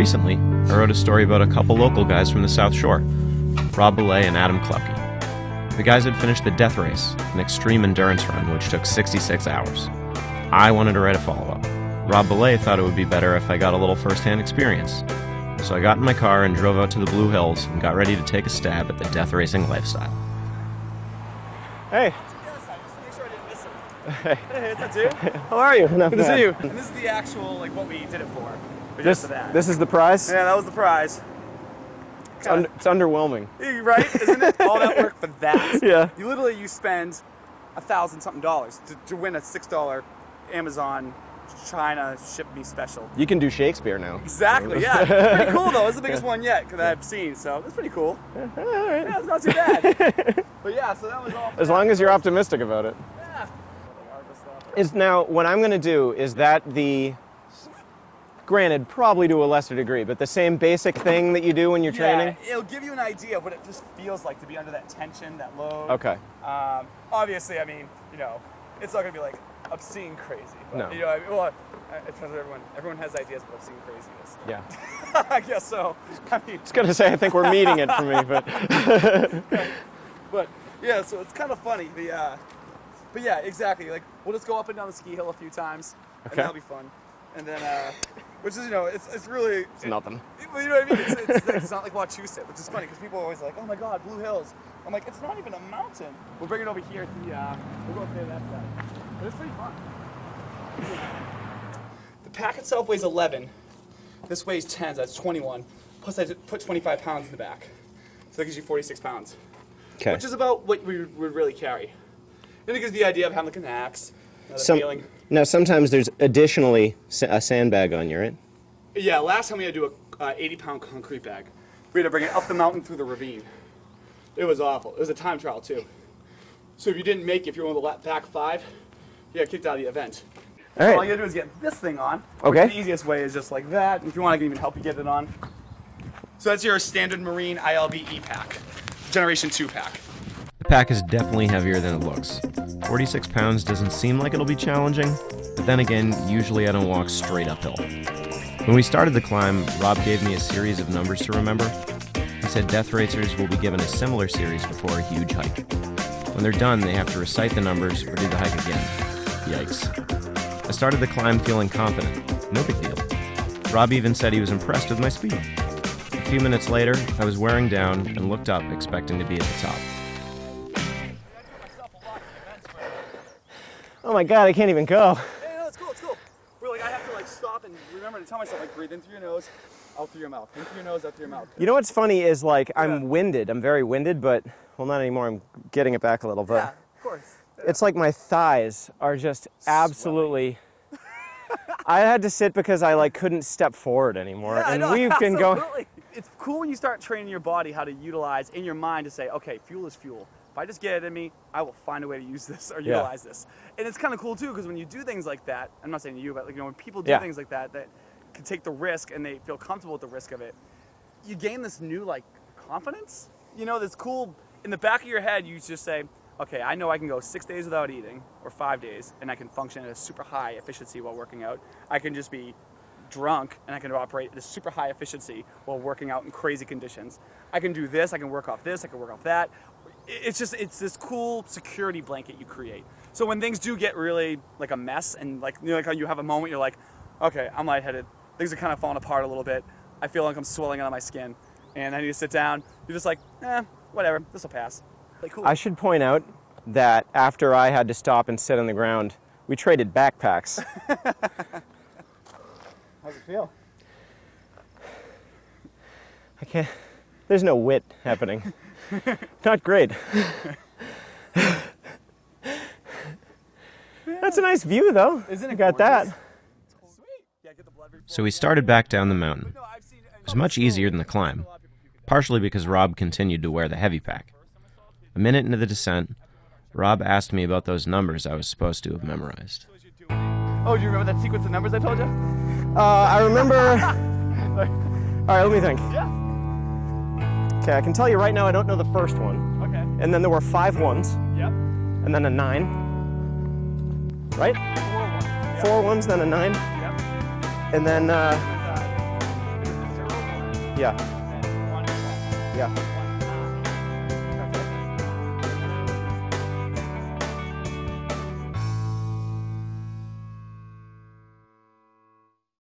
Recently, I wrote a story about a couple local guys from the South Shore, Rob Belay and Adam Klepke. The guys had finished the Death Race, an extreme endurance run which took 66 hours. I wanted to write a follow-up. Rob Belay thought it would be better if I got a little first-hand experience. So I got in my car and drove out to the Blue Hills and got ready to take a stab at the death racing lifestyle. Hey. Hey, it's that dude. How are you? Good to see you. And this is the actual, like, what we did it for. This is the prize? Yeah, that was the prize. It's underwhelming. Right? Isn't it? All that work for that. Yeah. You spend $1,000-something to win a $6 Amazon China Ship Me special. You can do Shakespeare now. Exactly, yeah. Pretty cool, though. It's the biggest one yet that I've seen, so it's pretty cool. All right. Yeah, it's not too bad. But yeah, so that was all. As long as you're optimistic about it. Yeah. Now, what I'm going to do is that granted, probably to a lesser degree, but the same basic thing that you do when you're training? It'll give you an idea of what it just feels like to be under that tension, that load. Okay. Obviously, I mean, it's not going to be like obscene crazy. But, No. Well, it depends on everyone has ideas what obscene crazy is. Yeah. I guess so. I mean, I was going to say, I think we're meeting it for me, but... But, yeah, so it's kind of funny. But yeah, exactly. Like, we'll just go up and down the ski hill a few times, and that'll be fun. And then, which is, it's really... It's nothing. You know what I mean? It's not like Wachusett, which is funny, because people are always like, oh my god, Blue Hills. I'm like, it's not even a mountain. We'll bring it over here to we'll go up there that side. But it's pretty fun. The pack itself weighs 11. This weighs 10, so that's 21. Plus I put 25 pounds in the back. So that gives you 46 pounds. Okay. Which is about what we would really carry. And it gives the idea of having like an axe, the feeling. Now, sometimes there's additionally a sandbag on you, right? Yeah, last time we had to do a 80-pound concrete bag. We had to bring it up the mountain through the ravine. It was awful. It was a time trial, too. So if you didn't make it, if you were on the back 5, you got kicked out of the event. All right. All you gotta do is get this thing on. Okay. The easiest way is just like that. If you want, I can even help you get it on. So that's your standard Marine ILB E-Pack, Generation 2 pack. The pack is definitely heavier than it looks. 46 pounds doesn't seem like it'll be challenging, but then again, usually I don't walk straight uphill. When we started the climb, Rob gave me a series of numbers to remember. He said death racers will be given a similar series before a huge hike. When they're done, they have to recite the numbers or do the hike again. Yikes. I started the climb feeling confident. No big deal. Rob even said he was impressed with my speed. A few minutes later, I was wearing down and looked up expecting to be at the top. Oh my god, I can't even go. Yeah, no, it's cool, it's cool. We're like, I have to like stop and remember to tell myself, like, breathe in through your nose, out through your mouth. In through your nose, out through your mouth. You know what's funny is, like, I'm winded. I'm very winded, but, well, not anymore. I'm getting it back a little, but... Yeah, of course. Yeah. It's like my thighs are just absolutely... I had to sit because I, like, couldn't step forward anymore. Yeah, and no, we've been going... absolutely. It's cool when you start training your body how to utilize in your mind to say, okay, fuel is fuel. If I just get it in me, I will find a way to use this or utilize this. And it's kind of cool, too, because when you do things like that, I'm not saying you, but, like, when people do things like that can take the risk and they feel comfortable with the risk of it, you gain this new, like, confidence. This cool, in the back of your head, you just say, okay, I know I can go 6 days without eating, or 5 days, and I can function at a super high efficiency while working out. I can just be drunk, and I can operate at a super high efficiency while working out in crazy conditions. I can do this, I can work off this, I can work off that. It's this cool security blanket you create. So when things do get really like a mess, and like how you have a moment, you're like, okay, I'm lightheaded. Things are kind of falling apart a little bit. I feel like I'm swelling on my skin, and I need to sit down. You're just like, whatever, this will pass. Like, cool. I should point out that after I had to stop and sit on the ground, we traded backpacks. How's it feel? I can't... There's no wit happening. Not great. That's a nice view, though. Isn't it? You got that. Sweet. Yeah, get the blood report. So we started back down the mountain. It was much easier than the climb, partially because Rob continued to wear the heavy pack. A minute into the descent, Rob asked me about those numbers I was supposed to have memorized. Oh, do you remember that sequence of numbers I told you? I remember... All right, let me think. Yeah. Okay, I can tell you right now I don't know the first one. Okay. And then there were 5 ones. Yep. And then a 9. Right? 4 1. 4 ones, then a 9. Yep. And then... Yeah. And one flat. Yeah.